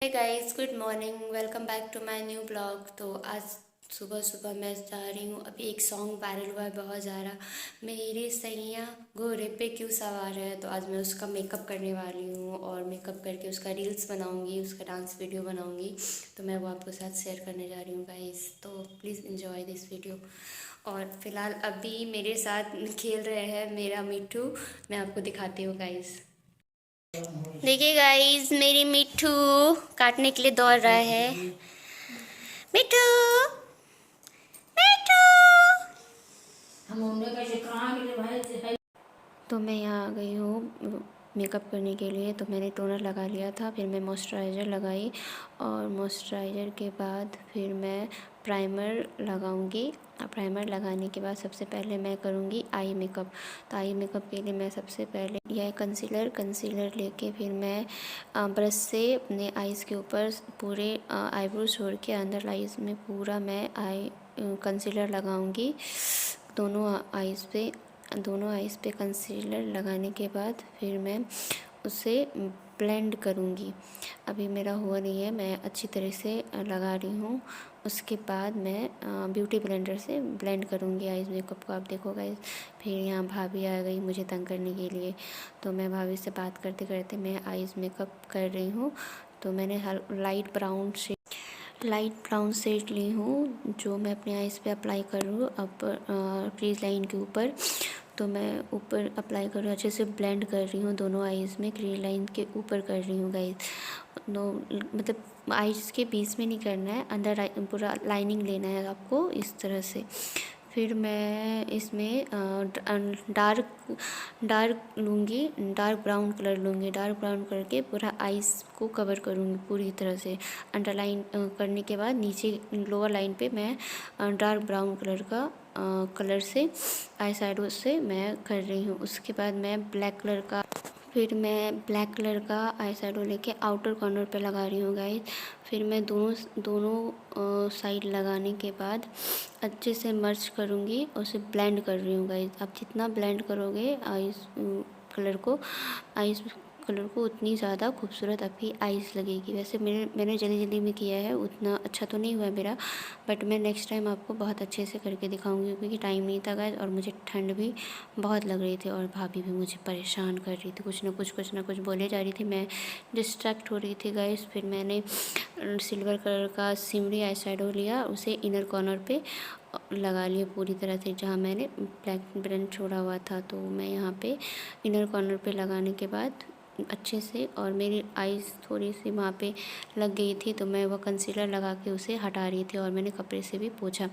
Hey guys, good morning. Welcome back to my new blog. तो आज सुबह सुबह मैं जा रही हूँ। अभी एक सॉन्ग वायरल हुआ है बहुत ज़्यादा, मेरे सैया घोड़े पे क्यों सवार है। तो आज मैं उसका मेकअप करने वाली हूँ और मेकअप करके उसका रील्स बनाऊँगी, उसका डांस वीडियो बनाऊँगी। तो मैं वो आपके साथ शेयर करने जा रही हूँ गाइस, तो प्लीज़ इन्जॉय दिस वीडियो। और फिलहाल अभी मेरे साथ खेल रहे हैं मेरा मिट्ठू। मैं आपको दिखाती हूँ गाइस। देखिए गाइस, मेरी मिट्ठू काटने के लिए दौड़ रहा है। मिट्ठू, मिट्ठू। तो मैं यहाँ आ गई हूँ मेकअप करने के लिए। तो मैंने टोनर लगा लिया था, फिर मैं मॉइस्चराइज़र लगाई और मॉइस्चराइज़र के बाद फिर मैं प्राइमर लगाऊंगी। प्राइमर लगाने के बाद सबसे पहले मैं करूँगी आई मेकअप। तो आई मेकअप के लिए मैं सबसे पहले यह कंसीलर लेके फिर मैं ब्रश से अपने आईज़ के ऊपर पूरे आईब्रो छोड़ के अंदर आईज़ में पूरा मैं आई कंसीलर लगाऊंगी। दोनों आईज़ पे कंसीलर लगाने के बाद फिर मैं उसे ब्लेंड करूँगी। अभी मेरा हुआ नहीं है, मैं अच्छी तरह से लगा रही हूँ। उसके बाद मैं ब्यूटी ब्लेंडर से ब्लेंड करूँगी आईज़ मेकअप को। आप देखो गाइस, फिर यहाँ भाभी आ गई मुझे तंग करने के लिए। तो मैं भाभी से बात करते करते मैं आईज़ मेकअप कर रही हूँ। तो मैंने लाइट ब्राउन शेड ली हूँ जो मैं अपने आईज़ पे अप्लाई कर रही हूँ क्रीज लाइन के ऊपर। तो मैं ऊपर अप्लाई कर रही हूँ, अच्छे से ब्लेंड कर रही हूँ दोनों आईज़ में, क्रीज लाइन के ऊपर कर रही हूँ गाइस। मतलब आईज़ के बीच में नहीं करना है, अंदर पूरा लाइनिंग लेना है आपको इस तरह से। फिर मैं इसमें डार्क लूँगी, डार्क ब्राउन कलर लूँगी। डार्क ब्राउन करके पूरा आईज़ को कवर करूँगी पूरी तरह से। अंडरलाइन करने के बाद नीचे लोअर लाइन पे मैं डार्क ब्राउन कलर का कलर से आई शैडो से मैं कर रही हूँ। उसके बाद मैं ब्लैक कलर का आई शैडो लेके आउटर कॉर्नर पे लगा रही हूँ गाइस। फिर मैं दोनों साइड लगाने के बाद अच्छे से मर्ज करूँगी और उसे ब्लेंड कर रही हूँ गाइस। आप जितना ब्लेंड करोगे आईज कलर को उतनी ज़्यादा खूबसूरत आपकी आईज़ लगेगी। वैसे मैंने जल्दी में किया है, उतना अच्छा तो नहीं हुआ मेरा, बट मैं नेक्स्ट टाइम आपको बहुत अच्छे से करके दिखाऊंगी क्योंकि टाइम नहीं था गाइस और मुझे ठंड भी बहुत लग रही थी और भाभी भी मुझे परेशान कर रही थी, कुछ ना कुछ बोले जा रही थी। मैं डिस्ट्रैक्ट हो रही थी गाइस। फिर मैंने सिल्वर कलर का सिमरी आई शैडो लिया, उसे इनर कॉर्नर पे लगा लिया पूरी तरह से जहाँ मैंने ब्लैक ब्रेड छोड़ा हुआ था। तो मैं यहाँ पे इनर कॉर्नर पे लगाने के बाद अच्छे से, और मेरी आईज़ थोड़ी सी वहाँ पे लग गई थी तो मैं वो कंसीलर लगा के उसे हटा रही थी और मैंने कपड़े से भी पोंछा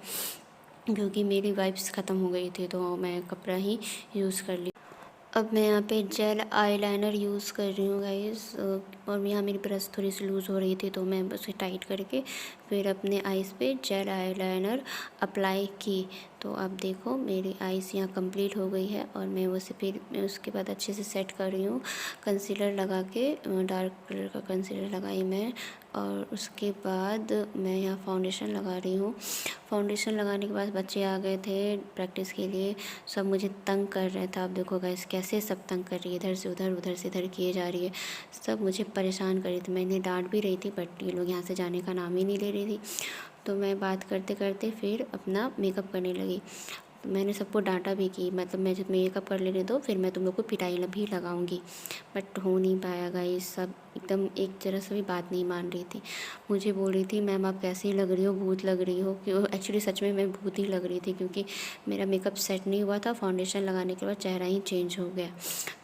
क्योंकि मेरी वाइप्स ख़त्म हो गई थी तो मैं कपड़ा ही यूज़ कर ली। अब मैं यहाँ पे जेल आईलाइनर यूज़ कर रही हूँ गाइस, और यहाँ मेरी ब्रश थोड़ी सी लूज़ हो रही थी तो मैं उसे टाइट करके फिर अपने आईज़ पे जेल आईलाइनर अप्लाई की। तो अब देखो मेरी आईज़ यहाँ कंप्लीट हो गई है और मैं उसके बाद अच्छे से सेट कर रही हूँ कंसीलर लगा के। डार्क कलर का कंसीलर लगाई मैं और उसके बाद मैं यहाँ फाउंडेशन लगा रही हूँ। फाउंडेशन लगाने के बाद बच्चे आ गए थे प्रैक्टिस के लिए, सब मुझे तंग कर रहे थे। आप देखो गाइस कैसे सब तंग कर रही है, इधर से उधर उधर से इधर किए जा रही है, सब मुझे परेशान कर रही थी। मैंने डांट भी रही थी बट ये लोग यहाँ से जाने का नाम ही नहीं ले रही थी। तो मैं बात करते करते फिर अपना मेकअप करने लगी। मैंने सबको डांटा भी कि मतलब मैं जब मेकअप कर लेने दो फिर मैं तुम लोग को पिटाई भी लगाऊंगी, बट हो नहीं पाया गाइस। सब एकदम एक जरा से भी बात नहीं मान रही थी। मुझे बोल रही थी मैम आप कैसी लग रही हो, भूत लग रही हो। क्यों, एक्चुअली सच में मैं भूत ही लग रही थी क्योंकि मेरा मेकअप सेट नहीं हुआ था, फाउंडेशन लगाने के बाद चेहरा ही चेंज हो गया।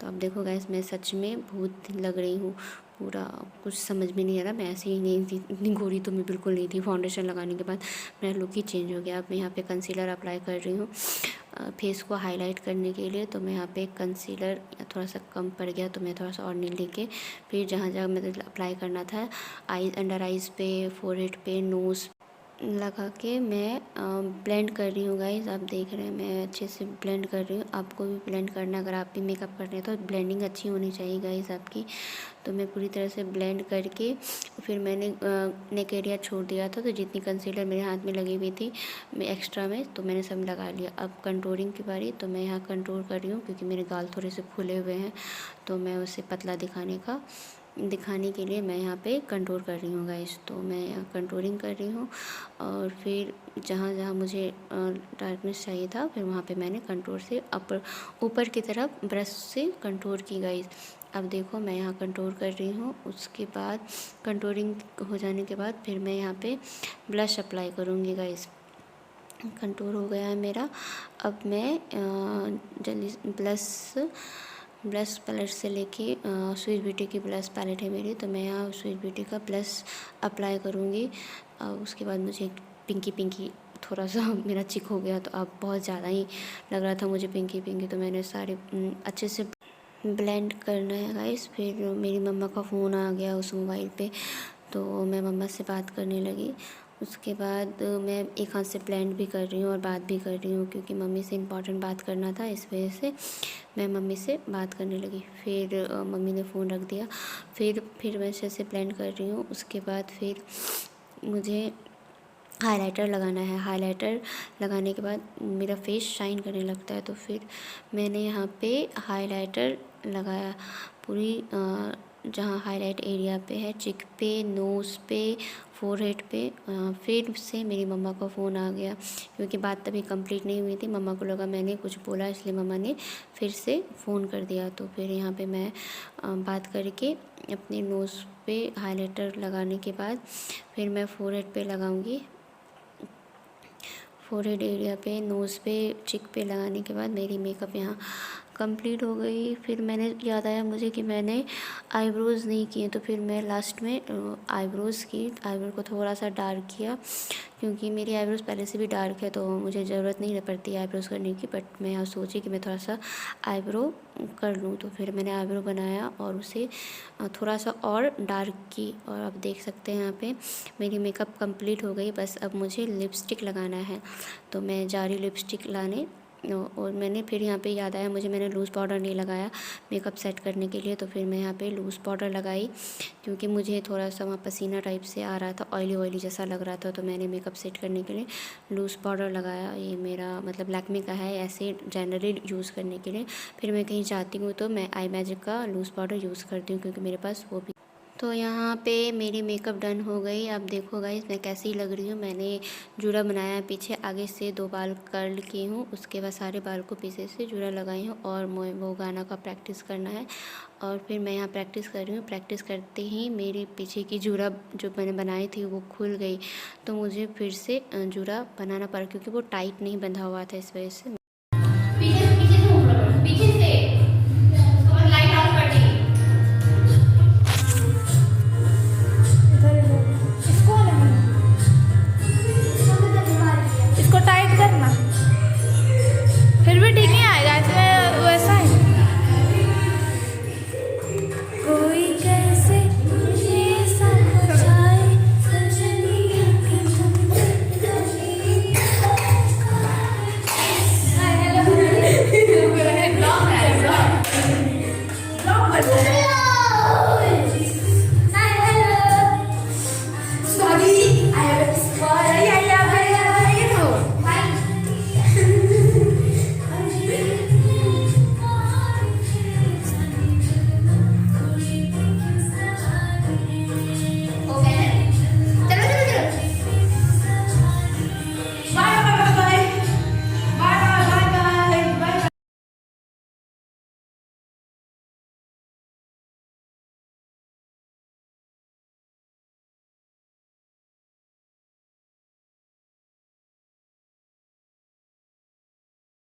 तो अब देखो गाइस मैं सच में भूत लग रही हूँ पूरा, कुछ समझ में नहीं आ रहा। मैं ऐसे ही नहीं थी, इतनी गोरी तो मैं बिल्कुल नहीं थी। फाउंडेशन लगाने के बाद मेरा लुक ही चेंज हो गया। अब मैं यहाँ पे कंसीलर अप्लाई कर रही हूँ फेस को हाईलाइट करने के लिए। तो मैं यहाँ पे कंसीलर थोड़ा सा कम पड़ गया तो मैं थोड़ा सा और नील लेके फिर जहाँ जहाँ मतलब अप्लाई करना था अंडर आइज़ पे, फोरहेड पे, नोज़ लगा के मैं ब्लेंड कर रही हूँ गाइस। आप देख रहे हैं मैं अच्छे से ब्लेंड कर रही हूँ। आपको भी ब्लेंड करना, अगर आप भी मेकअप कर रहे हैं तो ब्लेंडिंग अच्छी होनी चाहिए गाइस आपकी। तो मैं पूरी तरह से ब्लेंड करके फिर मैंने नेक एरिया छोड़ दिया था, तो जितनी कंसीलर मेरे हाथ में लगी हुई थी मैं एक्स्ट्रा में, तो मैंने सब लगा लिया। अब कंटूरिंग की बारी, तो मैं यहाँ कंटूर कर रही हूँ क्योंकि मेरे गाल थोड़े से फूले हुए हैं तो मैं उसे पतला दिखाने का दिखाने के लिए मैं यहाँ पे कंटूर कर रही हूँ गाइस। तो मैं यहाँ कंटूरिंग कर रही हूँ और फिर जहाँ जहाँ मुझे डार्कनेस चाहिए था फिर वहाँ पे मैंने कंटूर से ऊपर की तरफ ब्रश से कंटूर की गाइस। अब देखो मैं यहाँ कंटूर कर रही हूँ। उसके बाद कंटूरिंग हो जाने के बाद फिर मैं यहाँ पे ब्लश अप्लाई करूँगी गाइस। कंटूर हो गया है मेरा। अब मैं जल्दी ब्लश पैलेट से लेके स्वीट ब्यूटी की ब्लश पैलेट है मेरी, तो मैं यहाँ स्वीट ब्यूटी का ब्लश अप्लाई करूँगी। उसके बाद मुझे पिंकी पिंकी थोड़ा सा मेरा चिक हो गया, तो अब बहुत ज़्यादा ही लग रहा था मुझे पिंकी पिंकी, तो मैंने सारे अच्छे से ब्लेंड करना है गाइस। फिर मेरी मम्मा का फ़ोन आ गया उस मोबाइल पे, तो मैं मम्मा से बात करने लगी। उसके बाद मैं एक हाथ से ब्लेंड भी कर रही हूँ और बात भी कर रही हूँ, क्योंकि मम्मी से इम्पॉर्टेंट बात करना था, इस वजह से मैं मम्मी से बात करने लगी। फिर मम्मी ने फ़ोन रख दिया। फिर मैं अच्छे से ब्लेंड कर रही हूँ। उसके बाद फिर मुझे हाइलाइटर लगाना है। हाइलाइटर लगाने के बाद मेरा फेस शाइन करने लगता है, तो फिर मैंने यहाँ पे हाइलाइटर लगाया पूरी जहाँ हाईलाइट एरिया पे है, चिक पे, नोज़ पे, फोरहेड पे। फिर से मेरी मम्मा का फ़ोन आ गया, क्योंकि बात तभी कंप्लीट नहीं हुई थी। मम्मा को लगा मैंने कुछ बोला, इसलिए मम्मा ने फिर से फ़ोन कर दिया। तो फिर यहाँ पे मैं बात करके अपने नोज़ पे हाइलाइटर लगाने के बाद फिर मैं फोरहेड पे लगाऊंगी। फोरहेड एरिया पे, नोज़ पे, चिक पे लगाने के बाद मेरी मेकअप यहाँ कंप्लीट हो गई। फिर मैंने याद आया मुझे कि मैंने आईब्रोज़ नहीं किए, तो फिर मैं लास्ट में आईब्रोज़ की। आईब्रो को थोड़ा सा डार्क किया, क्योंकि मेरी आईब्रोज़ पहले से भी डार्क है, तो मुझे ज़रूरत नहीं पड़ती आईब्रोज़ करने की। बट मैं यहाँ सोची कि मैं थोड़ा सा आईब्रो कर लूँ, तो फिर मैंने आईब्रो बनाया और उसे थोड़ा सा और डार्क की। और आप देख सकते हैं यहाँ पे मेरी मेकअप कंप्लीट हो गई। बस अब मुझे लिपस्टिक लगाना है, तो मैं जा रही लिपस्टिक लाने। और मैंने फिर यहाँ पे याद आया मुझे, मैंने लूज़ पाउडर नहीं लगाया मेकअप सेट करने के लिए, तो फिर मैं यहाँ पे लूज़ पाउडर लगाई, क्योंकि मुझे थोड़ा सा वहाँ पसीना टाइप से आ रहा था, ऑयली ऑयली जैसा लग रहा था। तो मैंने मेकअप सेट करने के लिए लूज़ पाउडर लगाया। ये मेरा मतलब लैक्मे का है, ऐसे जनरली यूज़ करने के लिए। फिर मैं कहीं जाती हूँ तो मैं आई मैजिक का लूज़ पाउडर यूज़ करती हूँ, क्योंकि मेरे पास वो भी। तो यहाँ पे मेरी मेकअप डन हो गई। अब देखो गाइस मैं कैसी लग रही हूँ। मैंने जूड़ा बनाया है पीछे, आगे से 2 बाल कर्ल की हूँ, उसके बाद सारे बाल को पीछे से जूड़ा लगाई हूँ। और वो गाना का प्रैक्टिस करना है, और फिर मैं यहाँ प्रैक्टिस कर रही हूँ। प्रैक्टिस करते ही मेरी पीछे की जूड़ा जो मैंने बनाई थी वो खुल गई, तो मुझे फिर से जूड़ा बनाना पड़ा, क्योंकि वो टाइट नहीं बंधा हुआ था, इस वजह से।